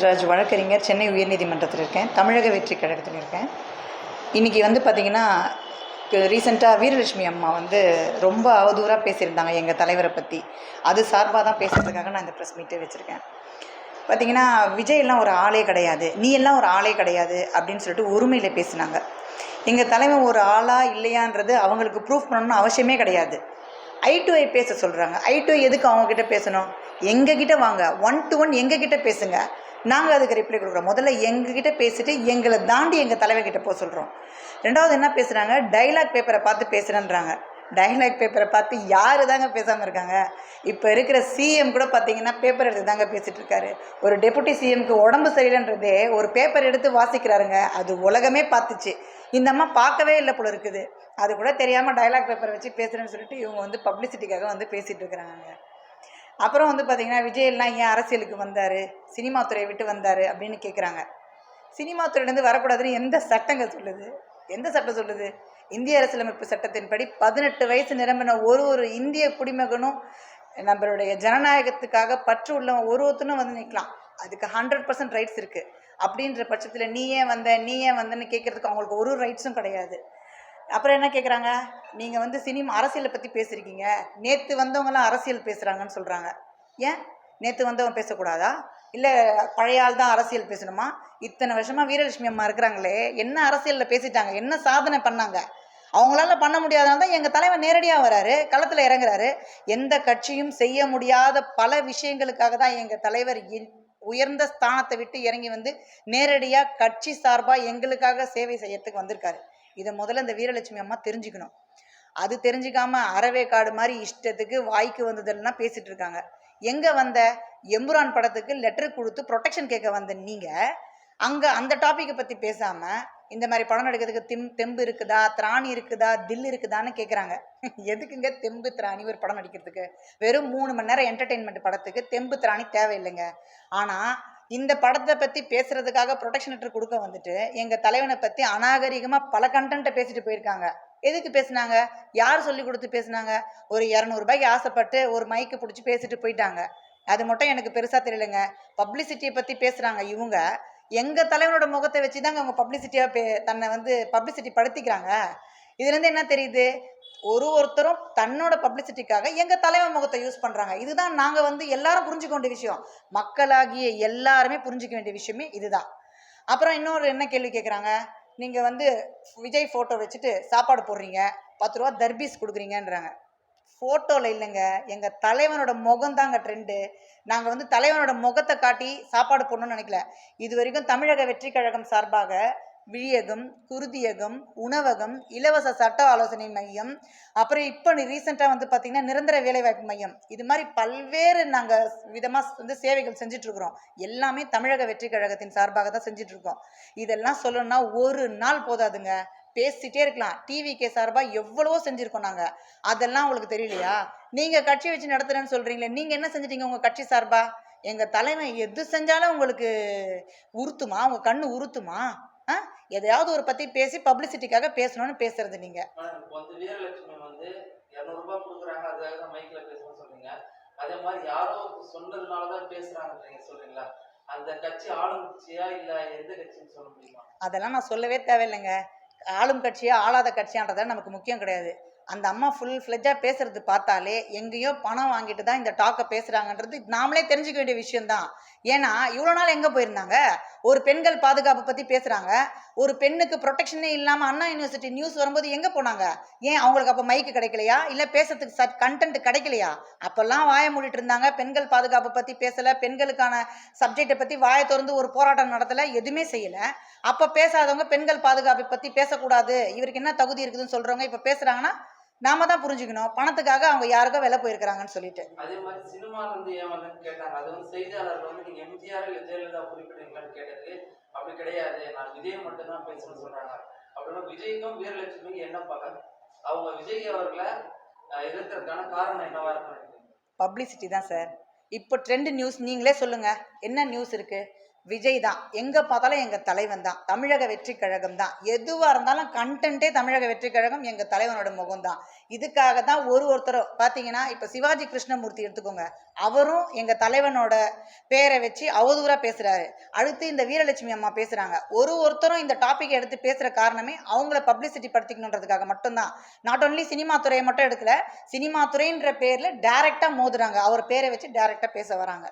தன்ராஜ் வழக்கறிஞர், சென்னை உயர்நீதிமன்றத்தில் இருக்கேன். தமிழக வெற்றி கழகத்தில் இருக்கேன். இன்றைக்கி பார்த்திங்கன்னா, ரீசெண்டாக வீரலட்சுமி அம்மா ரொம்ப அவதூறாக பேசியிருந்தாங்க எங்கள் தலைவரை பற்றி. அது சார்பாக தான் பேசுகிறதுக்காக நான் இந்த ப்ரெஸ் மீட்டே வச்சுருக்கேன். பார்த்திங்கன்னா, விஜய் எல்லாம் ஒரு ஆளே கிடையாது, நீ எல்லாம் ஒரு ஆளே கிடையாது அப்படின்னு சொல்லிட்டு ஒருமையில் பேசினாங்க. எங்கள் தலைவன் ஒரு ஆளா இல்லையான்றது அவங்களுக்கு ப்ரூஃப் பண்ணணும்னு அவசியமே கிடையாது. ஐ டு ஐ பேச சொல்கிறாங்க. ஐ டு ஐ எதுக்கு அவங்கக்கிட்ட பேசணும்? எங்ககிட்ட வாங்க, 1 to 1 எங்ககிட்ட பேசுங்க, நாங்கள் அதுக்கு ரிப்ளை கொடுக்குறோம். முதல்ல எங்ககிட்ட பேசிட்டு எங்களை தாண்டி எங்கள் தலைவர்கிட்ட போக சொல்கிறோம். ரெண்டாவது என்ன பேசுகிறாங்க, டைலாக் பேப்பரை பார்த்து பேசுகிறேன்றாங்க. டைலாக் பேப்பரை பார்த்து யார் தாங்க பேசாமல் இருக்காங்க? இப்போ இருக்கிற சிஎம் கூட பார்த்தீங்கன்னா பேப்பர் எடுத்து தாங்க பேசிகிட்டு இருக்காரு. ஒரு டெபுட்டி சிஎம்க்கு உடம்பு சரியில்லைன்றதே ஒரு பேப்பர் எடுத்து வாசிக்கிறாருங்க. அது உலகமே பார்த்துச்சு. இந்த அம்மா பார்க்கவே இல்லை போல இருக்குது. அது கூட தெரியாமல் டைலாக் பேப்பரை வச்சு பேசுகிறேன்னு சொல்லிட்டு இவங்க பப்ளிசிட்டிக்காக பேசிகிட்டு இருக்கிறாங்க. அப்புறம் பார்த்திங்கன்னா, விஜய் எல்லாம் ஏன் அரசியலுக்கு வந்தார், சினிமா துறையை விட்டு வந்தார் அப்படின்னு கேட்குறாங்க. சினிமா துறையிலேருந்து வரக்கூடாதுன்னு எந்த சட்டங்கள் சொல்லுது? எந்த சட்டம் சொல்லுது? இந்திய அரசியலமைப்பு சட்டத்தின்படி 18 வயசு நிரம்பின ஒரு இந்திய குடிமகனும் நம்மளுடைய ஜனநாயகத்துக்காக பற்று உள்ளவன் ஒருத்தனும் நிற்கலாம். அதுக்கு 100% ரைட்ஸ் இருக்குது. அப்படின்ற பட்சத்தில் நீ ஏன் வந்தன்னு கேட்குறதுக்கு அவங்களுக்கு ஒரு ரைட்ஸும் கிடையாது. அப்புறம் என்ன கேட்குறாங்க, நீங்கள் சினிமா அரசியலை பற்றி பேசுகிறீங்க, நேற்று வந்தவங்களாம் அரசியல் பேசுகிறாங்கன்னு சொல்கிறாங்க. ஏன் நேற்று வந்தவங்க பேசக்கூடாதா? இல்லை பழைய ஆள் தான் அரசியல் பேசணுமா? இத்தனை வருஷமாக வீரலட்சுமி அம்மா இருக்கிறாங்களே, என்ன அரசியலில் பேசிட்டாங்க, என்ன சாதனை பண்ணாங்க? அவங்களால பண்ண முடியாதனால தான் எங்கள் தலைவர் நேரடியாக வராரு, களத்தில் இறங்குறாரு. எந்த கட்சியும் செய்ய முடியாத பல விஷயங்களுக்காக தான் எங்கள் தலைவர் உயர்ந்த ஸ்தானத்தை விட்டு இறங்கி நேரடியாக கட்சி சார்பாக எங்களுக்காக சேவை செய்யறதுக்கு வந்திருக்காரு. இதை முதல்ல இந்த வீரலட்சுமி அம்மா தெரிஞ்சுக்கணும். அது தெரிஞ்சுக்காம அறவே காடு மாதிரி இஷ்டத்துக்கு வாய்க்கு வந்ததெல்லாம் பேசிட்டு இருக்காங்க. எங்க எம்புரான் படத்துக்கு லெட்டர் கொடுத்து ப்ரொடெக்ஷன் கேட்க வந்த நீங்க அங்க அந்த டாபிக்கை பத்தி பேசாம இந்த மாதிரி படம் எடுக்கிறதுக்கு தெம்பு இருக்குதா, திராணி இருக்குதா, தில் இருக்குதான்னு கேட்குறாங்க. எதுக்குங்க தெம்பு திராணி ஒரு படம் நடிக்கிறதுக்கு? வெறும் 3 மணி நேரம் என்டர்டெயின்மெண்ட் படத்துக்கு தெம்பு திராணி தேவையில்லைங்க. ஆனால் இந்த படத்தை பற்றி பேசுறதுக்காக ப்ரொடெக்ஷன் லெட்டர் கொடுக்க எங்கள் தலைவனை பற்றி அநாகரிகமாக பல கண்டென்ட்டை பேசிட்டு போயிருக்காங்க. எதுக்கு பேசுனாங்க? யார் சொல்லி கொடுத்து பேசுனாங்க? ஒரு 200 ரூபாய்க்கு ஆசைப்பட்டு ஒரு மைக்கு பிடிச்சி பேசிட்டு போயிட்டாங்க. அது மட்டும் எனக்கு பெருசாக தெரியலைங்க. பப்ளிசிட்டியை பற்றி பேசுகிறாங்க இவங்க. எங்கள் தலைவனோட முகத்தை வச்சு தாங்க அவங்க பப்ளிசிட்டியாக தன்னை பப்ளிசிட்டி படுத்திக்கிறாங்க. இதுலேருந்து என்ன தெரியுது? ஒருத்தரும் தன்னோட பப்ளிசிட்டிக்காக எங்கள் தலைவன் முகத்தை யூஸ் பண்ணுறாங்க. இதுதான் நாங்கள் எல்லாரும் புரிஞ்சுக்க வேண்டிய விஷயம். மக்களாகிய எல்லாருமே புரிஞ்சிக்க வேண்டிய விஷயமே இதுதான். அப்புறம் இன்னொரு என்ன கேள்வி கேட்குறாங்க, நீங்கள் விஜய் ஃபோட்டோ வச்சுட்டு சாப்பாடு போடுறீங்க, 10 ரூபா தர்பீஸ் கொடுக்குறீங்கன்றாங்க. ஃபோட்டோவில் இல்லைங்க, எங்கள் தலைவனோட முகம் தாங்க ட்ரெண்டு. நாங்கள் தலைவனோட முகத்தை காட்டி சாப்பாடு போடணும்னு நினைக்கல. இது வரைக்கும் தமிழக வெற்றி கழகம் சார்பாக விழியகம், குருதியகம், உணவகம், இலவச சட்ட ஆலோசனை மையம், அப்புறம் இப்போ ரீசெண்டாக பார்த்தீங்கன்னா நிரந்தர வேலைவாய்ப்பு மையம், இது மாதிரி பல்வேறு நாங்கள் விதமாக சேவைகள் செஞ்சிட்ருக்குறோம். எல்லாமே தமிழக வெற்றி கழகத்தின் சார்பாக தான் செஞ்சிட்ருக்கோம். இதெல்லாம் சொல்லணும்னா ஒரு நாள் போதாதுங்க, பேசிட்டே இருக்கலாம். டிவிகே சார்பாக எவ்வளவோ செஞ்சுருக்கோம் நாங்கள். அதெல்லாம் உங்களுக்கு தெரியலையா? நீங்கள் கட்சி வச்சு நடத்துகிறேன்னு சொல்கிறீங்களே, நீங்கள் என்ன செஞ்சிட்டீங்க உங்கள் கட்சி சார்பாக? எங்கள் தலைவன் எது செஞ்சாலும் உங்களுக்கு உறுத்துமா? உங்கள் கண்ணு உறுத்துமா? எதையாவது ஒரு பற்றி பேசி பப்ளிசிட்டிக்காக பேசணும்னு பேசுறது நீங்கள். வீரலட்சுமி 200 ரூபாய் கொடுக்குறாங்க, அதுக்காக மைக்கில் பேசணும்னு சொல்றீங்க. அதே மாதிரி யாரோ சொன்னதுனால தான் பேசுகிறாங்க சொல்றீங்களா? அந்த கட்சி ஆளும் கட்சியா இல்லை எந்த கட்சின்னு சொல்ல முடியுமா? அதெல்லாம் நான் சொல்லவே தேவையில்லைங்க. ஆளும் கட்சியா ஆளாத கட்சியான்றதை நமக்கு முக்கியம் கிடையாது. அந்த அம்மா ஃபுல் ஃப்ளெஜ்ஜாக பேசுறது பார்த்தாலே எங்கேயோ பணம் வாங்கிட்டு தான் இந்த டாக்கை பேசுகிறாங்கன்றது நாமளே தெரிஞ்சுக்க வேண்டிய விஷயம்தான். ஏன்னா இவ்வளோ நாள் எங்கே போயிருந்தாங்க? ஒரு பெண்கள் பாதுகாப்பை பற்றி பேசுகிறாங்க. ஒரு பெண்ணுக்கு ப்ரொடெக்ஷனே இல்லாமல் அண்ணா யூனிவர்சிட்டி நியூஸ் வரும்போது எங்கே போனாங்க? ஏன் அவங்களுக்கு அப்போ மைக்கு கிடைக்கலையா? இல்லை பேசுறதுக்கு கண்டென்ட் கிடைக்கலையா? அப்போல்லாம் வாயை மூடிட்டு இருந்தாங்க. பெண்கள் பாதுகாப்பை பற்றி பேசலை, பெண்களுக்கான சப்ஜெக்டை பற்றி வாயை திறந்து ஒரு போராட்டம் நடத்தலை, எதுவுமே செய்யலை. அப்போ பேசாதவங்க பெண்கள் பாதுகாப்பை பற்றி பேசக்கூடாது, இவருக்கு என்ன தகுதி இருக்குதுன்னு சொல்கிறவங்க இப்போ பேசுகிறாங்கன்னா நாம தான் புரிஞ்சுக்கணும், பணத்துக்காக அவங்க யாருக்கோ வெளில போயிருக்கிறாங்கன்னு சொல்லிட்டு. அதே மாதிரி சினிமால ஏன் கேட்டாங்க. அது செய்தியாளர் நீங்க எம்ஜிஆர் இல்ல ஜெயலலிதா குறிப்பிட்டீங்களான்னு கேட்டது அப்படி கிடையாது, நான் விஜய் மட்டும் தான் பேசணும்னு சொல்றாங்க. அப்படின்னா விஜய்க்கும் வீரலட்சுமிக்கும் என்ன பக்கம்? அவங்க விஜய் அவர்களை எதிர்க்கிறதுக்கான காரணம் என்னவா இருக்கும்? பப்ளிசிட்டி தான் சார். இப்போ ட்ரெண்ட் நியூஸ் நீங்களே சொல்லுங்க, என்ன நியூஸ் இருக்கு? விஜய் தான். எங்கே பார்த்தாலும் எங்கள் தலைவன் தான். தமிழக வெற்றி கழகம் தான். எதுவாக இருந்தாலும் கண்டென்ட்டே தமிழக வெற்றி கழகம் எங்கள் தலைவனோட முகம் தான். இதுக்காக தான் ஒருத்தரும் பார்த்தீங்கன்னா, இப்போ சிவாஜி கிருஷ்ணமூர்த்தி எடுத்துக்கோங்க. அவரும் எங்கள் தலைவனோட பேரை வச்சு அவதூறாக பேசுகிறாரு. அடுத்து இந்த வீரலட்சுமி அம்மா பேசுகிறாங்க. ஒருத்தரும் இந்த டாப்பிக்கை எடுத்து பேசுகிற காரணமே அவங்கள பப்ளிசிட்டி படுத்திக்கணுன்றதுக்காக மட்டும்தான். நாட் ஒன்லி சினிமா துறையை மட்டும் எடுக்கல, சினிமா துறைன்ற பேரில் டைரெக்டாக மோதுறாங்க. அவர் பேரை வச்சு டைரெக்டாக பேச வராங்க.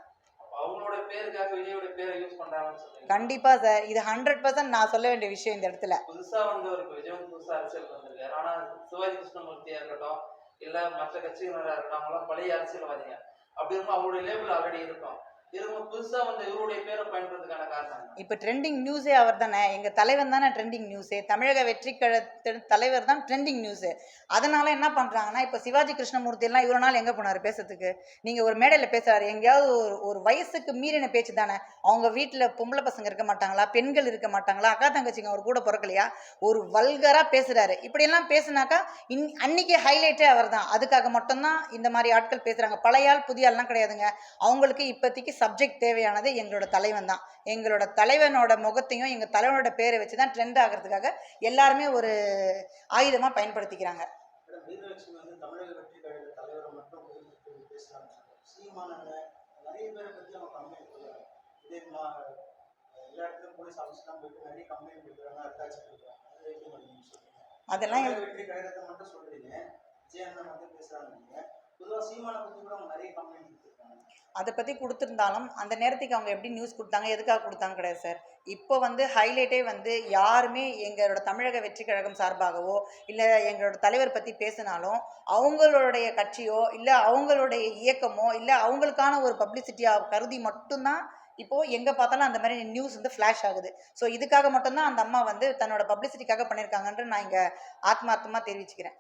அவங்களோட பேருக்காக விஜயோட பேரை யூஸ் பண்றாங்கன்னு சொல்றீங்க. கண்டிப்பா சார், இது 100% நான் சொல்ல வேண்டிய விஷயம் இந்த இடத்துல. புதுசா வந்து ஒரு விஜய் வந்து புதுசா அரசியல் வந்திருக்காரு. ஆனா சிவாஜி கிருஷ்ணமூர்த்தியா இருக்கட்டும், இல்ல மற்ற கட்சியினரா இருக்கட்டும், அவங்களாம் பழைய அரசியல்வாதிங்க. அப்படி இருக்கும் அவங்களுடைய லேபிள் ஆல்ரெடி இருக்கும். இவங்க புதுசா வந்து இவருடைய பேரை பயன்படுத்துறதுக்கான காரணம் இப்போ ட்ரெண்டிங் நியூஸே அவர் தானே. எங்கள் தலைவன் தானே ட்ரெண்டிங் நியூஸு. தமிழக வெற்றி கழக தலைவர் தான் ட்ரெண்டிங் நியூஸு. அதனால் என்ன பண்ணுறாங்கன்னா, இப்போ சிவாஜி கிருஷ்ணமூர்த்தி எல்லாம் இவ்வளோ நாள் எங்கே போனார் பேசுறதுக்கு? நீங்கள் ஒரு மேடையில் பேசுகிறாரு, எங்கேயாவது ஒரு வயசுக்கு மீறின பேச்சு தானே. அவங்க வீட்டில் பொம்பளை பசங்க இருக்க மாட்டாங்களா, பெண்கள் இருக்க மாட்டாங்களா, அக்கா தங்கச்சிங்க அவர் கூட பிறக்கலையா? ஒரு வல்கராக பேசுகிறாரு. இப்படியெல்லாம் பேசுனாக்கா அன்னைக்கு ஹைலைட்டே அவர் தான். அதுக்காக மட்டும்தான் இந்த மாதிரி ஆட்கள் பேசுகிறாங்க. பழைய ஆள் புதிய ஆள்லாம் கிடையாதுங்க. அவங்களுக்கு இப்போதைக்கு சப்ஜெக்ட் தேவையானது எங்களோட தலைவன் தான். எங்களோட தலைவனோட முகத்தையும் எங்கள் தலைவனோட பேரை வச்சு தான் ட்ரெண்ட் ஆகிறதுக்காக எல்லாருமே ஒரு ஆயுதமாக பயன்படுத்திக்கிறாங்க. வீரலட்சுமி வந்து தமிழக வெற்றி கழக தலைவரை மட்டும் பேசுகிறாங்க. சீமானங்க நிறைய பேரை பற்றி அவங்க கம்ப்ளைண்ட் கொடுக்குறாங்க. இதே எல்லா இடத்துலையும் போலீஸ் ஆஃபீஸ்லாம் போயிட்டு நிறைய கம்ப்ளைண்ட் கொடுக்குறாங்க, அட்டாச் கொடுக்குறாங்க. அதெல்லாம் வெற்றி கழகத்தை மட்டும் சொல்றீங்க, விஜயண்ணன் வந்து பேசுகிறாங்க. பொதுவாக சீமானை பற்றி கூட அவங்க நிறைய கம்ப்ளைண்ட் கொடுத்துருக்காங்க. அதை பற்றி கொடுத்துருந்தாலும் அந்த நேரத்துக்கு அவங்க எப்படி நியூஸ் கொடுத்தாங்க, எதுக்காக கொடுத்தாங்க கிடையாது சார். இப்போ வந்து ஹைலைட்டே வந்து யாருமே எங்களோட தமிழக வெற்றி கழகம் சார்பாகவோ இல்லை எங்களோட தலைவர் பற்றி பேசினாலும் அவங்களுடைய கட்சியோ இல்லை அவங்களுடைய இயக்கமோ இல்லை அவங்களுக்கான ஒரு பப்ளிசிட்டியாக கருதி மட்டும்தான் இப்போது எங்கே பார்த்தாலும் அந்த மாதிரி நியூஸ் வந்து ஃப்ளாஷ் ஆகுது. ஸோ இதுக்காக மட்டும்தான் அந்த அம்மா வந்து தன்னோட பப்ளிசிட்டிக்காக பண்ணியிருக்காங்கன்ற நான் இங்கே ஆத்மார்த்தமாக தெரிவிச்சுக்கிறேன்.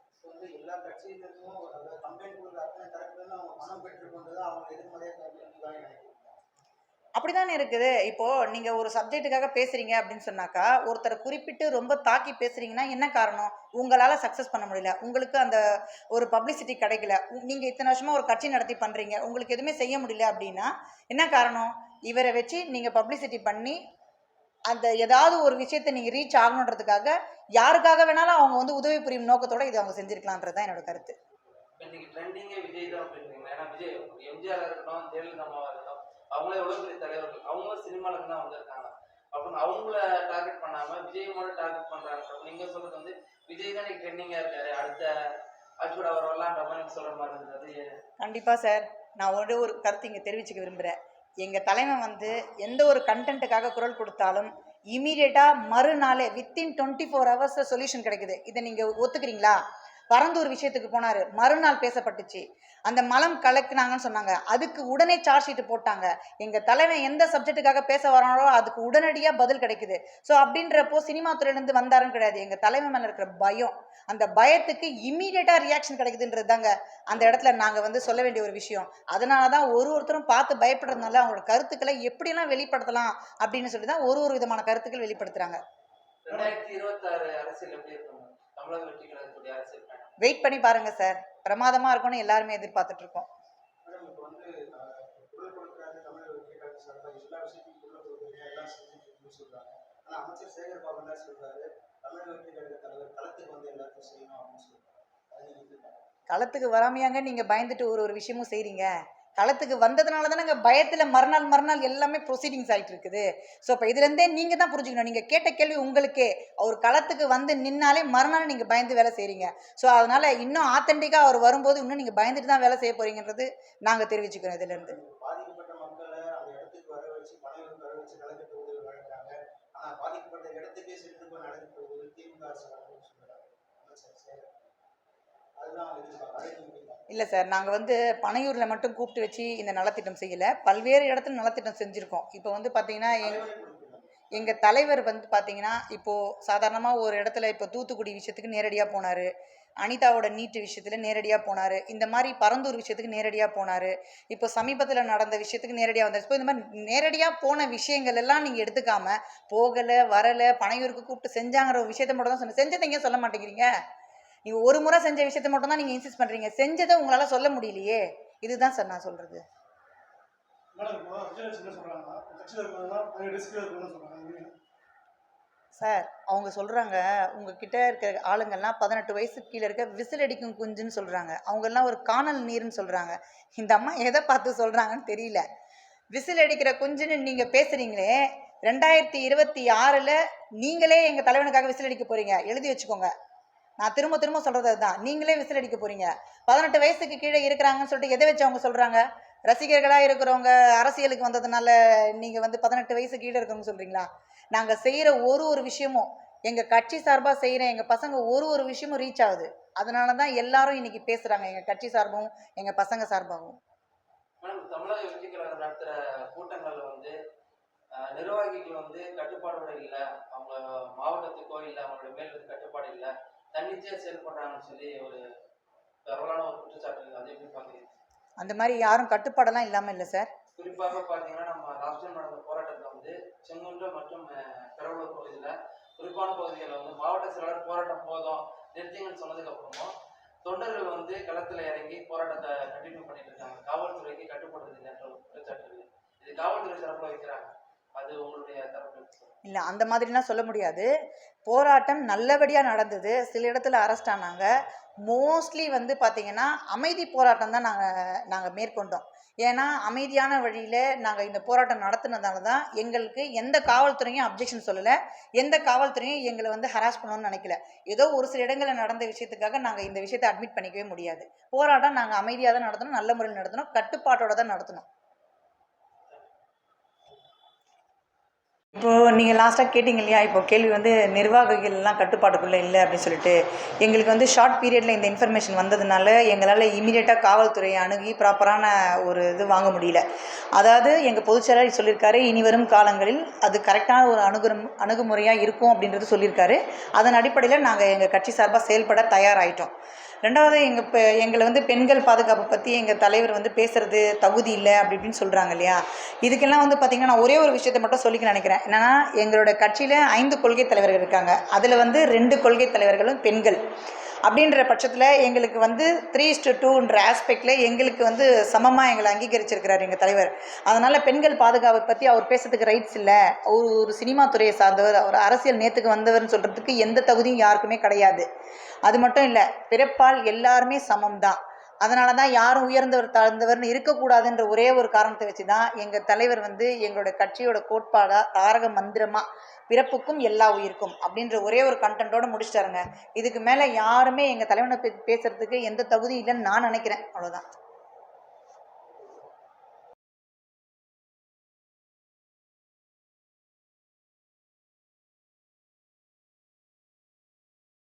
எல்லா கட்சியினருக்கும் கம்ப்ளைண்ட் கொடுக்குற அத்தனை தரப்புல அவங்க பணம் பெற்றுக்கொண்டது அவங்க எதிர்மறையாக அப்படிதானே இருக்குது. இப்போது நீங்கள் ஒரு சப்ஜெக்ட்டுக்காக பேசுகிறீங்க அப்படின்னு சொன்னாக்கா, ஒருத்தரை குறிப்பிட்டு ரொம்ப தாக்கி பேசுகிறீங்கன்னா என்ன காரணம்? உங்களால் சக்ஸஸ் பண்ண முடியல, உங்களுக்கு அந்த ஒரு பப்ளிசிட்டி கிடைக்கல, நீங்கள் இத்தனை வருஷமாக ஒரு கட்சி நடத்தி பண்ணுறீங்க, உங்களுக்கு எதுவுமே செய்ய முடியல அப்படின்னா என்ன காரணம்? இவரை வச்சு நீங்கள் பப்ளிசிட்டி பண்ணி அந்த ஏதாவது ஒரு விஷயத்தை நீங்கள் ரீச் ஆகணுன்றதுக்காக யாருக்காக வேணாலும் அவங்க வந்து உதவி புரியும் நோக்கத்தோட இதை அவங்க செஞ்சுருக்கலான்றது தான் என்னோட கருத்து. இன்னைக்கு ட்ரெண்டிங்கே விஜய் தான் அப்படின்றீங்க. ஏன்னா விஜய் எம்ஜிஆர் இருக்கட்டும், ஜெயலலிதா அம்மாவா இருக்கட்டும், அவங்களே எவ்வளோ பெரிய தலைவர்கள், அவங்களும் சினிமாவுக்கு தான் வந்திருக்காங்க. அப்படின்னு அவங்கள டார்கெட் பண்ணாம விஜயோட டார்கெட் பண்றாங்க. நீங்க சொல்றது வந்து விஜய் தான் இன்னைக்கு ட்ரெண்டிங்கா இருக்காரு, அடுத்த ஆட்சியோட அவர் வரலான்ற மாதிரி சொல்ற மாதிரி இருந்தது. கண்டிப்பா சார், நான் ஒரு கருத்து இங்கே தெரிவிச்சுக்க விரும்புகிறேன். எங்கள் தலைவன் வந்து எந்த ஒரு கண்டென்ட்டுக்காக குரல் கொடுத்தாலும் இமீடியட்டாக மறுநாளே வித்தின் 24 hours சொல்யூஷன் கிடைக்குது. இதை நீங்கள் ஒத்துக்கிறீங்களா? பரந்தூர் விஷயத்துக்கு போனார், மறுநாள் பேசப்பட்டுச்சு. அந்த மலம் கலக்குனாங்கன்னு சொன்னாங்க, அதுக்கு உடனே சார்ஜ் ஷீட்டு போட்டாங்க. எங்கள் தலைவன் எந்த சப்ஜெக்ட்டுக்காக பேச வரானோ அதுக்கு உடனடியாக பதில் கிடைக்குது. ஸோ அப்படின்றப்போ சினிமா துறையிலேருந்து வந்தாருன்னு கிடையாது, எங்கள் தலைவன் மேலே இருக்கிற பயம், அந்த பயத்துக்கு இம்மீடியட்டாக ரியாக்ஷன் கிடைக்குதுன்றது தாங்க அந்த இடத்துல நாங்கள் வந்து சொல்ல வேண்டிய ஒரு விஷயம். அதனால தான் ஒருத்தரும் பார்த்து பயப்படுறதுனால அவங்களோட கருத்துக்களை எப்படிலாம் வெளிப்படுத்தலாம் அப்படின்னு சொல்லி தான் ஒரு விதமான கருத்துக்கள் வெளிப்படுத்துகிறாங்க. 2026 அரசியல் எப்படி இருக்கும்? தமிழக வெற்றி கழகத்துடைய அரசியல் வெயிட் பண்ணி பாருங்க சார், பிரமாதமாக இருக்கும்னு எல்லாருமே எதிர்பார்த்துட்டு இருக்கோம். இப்போ வந்து குரல் கொடுக்குறாங்க, தமிழக வெற்றி கழகம் சார்பாக எல்லா விஷயத்தையும் குரல் கொடுக்குறீங்க, எல்லாம் செஞ்சுட்டு சொல்றாங்க. ஆனால் அமைச்சர் சேகர் பாபு என்ன சொல்றாரு, தமிழக வெற்றி கழக தலைவர் களத்துக்கு வந்து எல்லாத்தையும் செய்யணும் அப்படின்னு சொல்றாரு. களத்துக்கு வராமையாங்க நீங்கள் பயந்துட்டு ஒரு விஷயமும் செய்கிறீங்க? களத்துக்கு வந்ததுனால தானே பயத்தில் மறுநாள் எல்லாமே ப்ரொசீடிங்ஸ் ஆகிட்டு இருக்குது. ஸோ இப்போ இதுலேருந்தே நீங்கள் தான் புரிஞ்சுக்கணும். நீங்கள் கேட்ட கேள்வி உங்களுக்கே, அவர் களத்துக்கு வந்து நின்னாலே மறுநாள் நீங்கள் பயந்து வேலை செய்கிறீங்க. ஸோ அதனால் இன்னும் ஆத்தென்டிக்காக அவர் வரும்போது இன்னும் நீங்கள் பயந்துட்டு தான் வேலை செய்ய போகிறீங்கன்றது நாங்கள் தெரிவிச்சுக்கிறோம். இதுலேருந்து பாதிக்கப்பட்ட மக்களை அந்த இடத்துக்கு வர வச்சு பணம் வர வச்சு நலத்திட்ட உதவி வழங்குறாங்க. ஆனால் பாதிக்கப்பட்ட இடத்துக்கே சென்று போய் நலத்திட்ட உதவி திமுக அரசு சொல்கிறாங்க. இல்லை சார், நாங்கள் வந்து பனையூரில் மட்டும் கூப்பிட்டு வச்சு இந்த நலத்திட்டம் செய்யலை, பல்வேறு இடத்துல நலத்திட்டம் செஞ்சுருக்கோம். இப்போ வந்து பார்த்தீங்கன்னா எங்கள் தலைவர் வந்து பார்த்தீங்கன்னா இப்போது சாதாரணமாக ஒரு இடத்துல இப்போ தூத்துக்குடி விஷயத்துக்கு நேரடியாக போனார், அனிதாவோட நீட்டு விஷயத்தில் நேரடியாக போனார், இந்த மாதிரி பரந்தூர் விஷயத்துக்கு நேரடியாக போனார், இப்போ சமீபத்தில் நடந்த விஷயத்துக்கு நேரடியாக வந்தார். இப்போ இந்த மாதிரி நேரடியாக போன விஷயங்கள் எல்லாம் நீங்கள் எடுத்துக்காமல் போகலை வரலை பனையூருக்கு கூப்பிட்டு செஞ்சாங்கிற ஒரு விஷயத்த மட்டும் தான் சொன்னேன். செஞ்சதை எங்கேயும் சொல்ல மாட்டேங்கிறீங்க. நீங்கள் ஒரு முறை செஞ்ச விஷயத்த மட்டும் தான் நீங்கள் இன்சிஸ்ட் பண்ணுறீங்க, செஞ்சதை உங்களால் சொல்ல முடியலையே. இதுதான் சார் நான் சொல்கிறது. மேடம் இப்போ விஜயலட்சுமி என்ன சொல்கிறாங்கன்னா கட்சியில் இருக்கிறதெல்லாம் நிறைய ரிஸ்க் இருக்குன்னு சொல்கிறாங்க. சார் அவங்க சொல்கிறாங்க உங்ககிட்ட இருக்கிற ஆளுங்கள்லாம் 18 வயசுக்கு கீழே இருக்க விசில் அடிக்கும் குஞ்சுன்னு சொல்கிறாங்க. அவங்கெல்லாம் ஒரு காணல் நீர்னு சொல்கிறாங்க. இந்த அம்மா எதை பார்த்து சொல்கிறாங்கன்னு தெரியல. விசில் அடிக்கிற குஞ்சுன்னு நீங்கள் பேசுகிறீங்களே, 2026 நீங்களே எங்கள் தலைவனுக்காக விசில் அடிக்க போகிறீங்க. எழுதி வச்சுக்கோங்க. நான் திரும்ப திரும்ப சொல்கிறது அதுதான். நீங்களே விசில் அடிக்க போகிறீங்க. 18 வயசுக்கு கீழே இருக்கிறாங்கன்னு சொல்லிட்டு எதை வச்சு அவங்க சொல்கிறாங்க? ரசிகர்களாக இருக்கிறவங்க அரசியலுக்கு வந்ததுனால நீங்கள் வந்து 18 வயசு கீழே இருக்கிறவங்க சொல்கிறீங்களா? நாங்கள் செய்கிற ஒரு விஷயமும் எங்கள் கட்சி சார்பாக செய்கிற எங்கள் பசங்க ஒரு விஷயமும் ரீச் ஆகுது. அதனால தான் எல்லாரும் இன்னைக்கு பேசுகிறாங்க, எங்கள் கட்சி சார்பாகவும் எங்கள் பசங்க சார்பாகவும். மேடம், தமிழக வெற்றி கழகம் நடத்துகிற கூட்டங்களில் வந்து நிர்வாகிகள் வந்து கட்டுப்பாடோட இல்லை, அவங்க மாவட்டத்துக்கோ இல்லை அவங்களோட மேல் வந்து கட்டுப்பாடு இல்லை, தன்னிச்சையாக செயல்படுறாங்கன்னு சொல்லி ஒரு பரவலான ஒரு குற்றச்சாட்டு. அதை எப்படி பார்க்குறீங்க? அந்த மாதிரி யாரும் கட்டுப்பாடெல்லாம் இல்லாமல் இல்லை சார். குறிப்பாக பார்த்தீங்கன்னா நம்ம லாஸ்ட் டைம் நடந்த போராட்டத்தில் வந்து செங்குன்றம் மற்றும் பெரம்பலூர் பகுதியில் குறிப்பான பகுதிகளில் வந்து மாவட்ட செயலாளர் போராட்டம் போதும் நிறுத்திங்கன்னு சொன்னதுக்கு அப்புறமும் தொண்டர்கள் வந்து களத்தில் இறங்கி போராட்டத்தை கண்டினியூ பண்ணிட்டு இருக்காங்க. காவல்துறைக்கு கட்டுப்படுறது இல்லைன்ற ஒரு குற்றச்சாட்டு இருக்கு. இது காவல்துறை தரப்புல வைக்கிறாங்க. அது உங்களுடைய தரப்பு? இல்லை, அந்த மாதிரிலாம் சொல்ல முடியாது. போராட்டம் நல்லபடியாக நடந்தது. சில இடத்துல அரெஸ்ட் ஆனாங்க. மோஸ்ட்லி வந்து பார்த்திங்கன்னா அமைதி போராட்டம் தான் நாங்கள் மேற்கொண்டோம். ஏன்னா அமைதியான வழியில் நாங்கள் இந்த போராட்டம் நடத்துனதால தான் எங்களுக்கு எந்த காவல்துறையும் அப்ஜெக்ஷன் சொல்லலை, எந்த காவல்துறையும் எங்களை வந்து ஹராஸ் பண்ணணும்னு நினைக்கல. ஏதோ ஒரு சில இடங்களில் நடந்த விஷயத்துக்காக நாங்கள் இந்த விஷயத்தை அட்மிட் பண்ணிக்கவே முடியாது. போராட்டம் நாங்கள் அமைதியாக தான் நடத்தணும், நல்ல முறையில் நடத்தணும், கட்டுப்பாட்டோட தான் நடத்தணும். இப்போது நீங்கள் லாஸ்ட்டாக கேட்டிங்க இல்லையா, இப்போ கேள்வி வந்து நிர்வாகிகள்லாம் கட்டுப்பாட்டுக்குள்ளே இல்லை அப்படின்னு சொல்லிட்டு. எங்களுக்கு வந்து ஷார்ட் பீரியடில் இந்த இன்ஃபர்மேஷன் வந்ததுனால எங்களால் இமீடியட்டாக காவல்துறையை அணுகி ப்ராப்பரான ஒரு இது வாங்க முடியல. அதாவது எங்கள் பொதுச்செயலாளர் சொல்லியிருக்காரு, இனி வரும் காலங்களில் அது கரெக்டான ஒரு அணுகுமுறையாக இருக்கும் அப்படின்றது சொல்லியிருக்காரு. அதன் அடிப்படையில் நாங்கள் எங்கள் கட்சி சார்பாக செயல்பட தயாராகிட்டோம். ரெண்டாவது, எங்களை வந்து பெண்கள் பாதுகாப்பு பற்றி எங்கள் தலைவர் வந்து பேசுகிறது தகுதி இல்லை அப்படி இப்படின்னு சொல்கிறாங்க இல்லையா. இதுக்கெல்லாம் வந்து பார்த்திங்கன்னா நான் ஒரே ஒரு விஷயத்தை மட்டும் சொல்லிக்க நினைக்கிறேன். என்னென்னா, எங்களோட கட்சியில் 5 கொள்கை தலைவர்கள் இருக்காங்க. அதில் வந்து 2 கொள்கை தலைவர்களும் பெண்கள். அப்படின்ற பட்சத்தில் எங்களுக்கு வந்து 3:2ன்ற ஆஸ்பெக்டில் எங்களுக்கு வந்து சமமாக எங்களை அங்கீகரிச்சிருக்கிறார் எங்கள் தலைவர். அதனால் பெண்கள் பாதுகாப்பை பற்றி அவர் பேசுறதுக்கு ரைட்ஸ் இல்லை. ஒரு சினிமா துறையை சார்ந்தவர், அவர் அரசியல் நேற்றுக்கு வந்தவர்னு சொல்கிறதுக்கு எந்த தகுதியும் யாருக்குமே கிடையாது. அது மட்டும் இல்லை, பிறப்பால் எல்லாருமே சமம் தான். அதனால தான் யாரும் உயர்ந்தவர் தாழ்ந்தவர்னு இருக்கக்கூடாதுன்ற ஒரே ஒரு காரணத்தை வச்சு தான் எங்கள் தலைவர் வந்து எங்களோட கட்சியோட கோட்பாடாக தாரக மந்திரமாக பிறப்புக்கும் எல்லா உயிருக்கும் அப்படின்ற ஒரே ஒரு கண்டென்ட்டோடு முடிச்சிட்டாருங்க. இதுக்கு மேலே யாருமே எங்கள் தலைவனை பேசுகிறதுக்கு எந்த தகுதியும் இல்லைன்னு நான் நினைக்கிறேன். அவ்வளோதான்.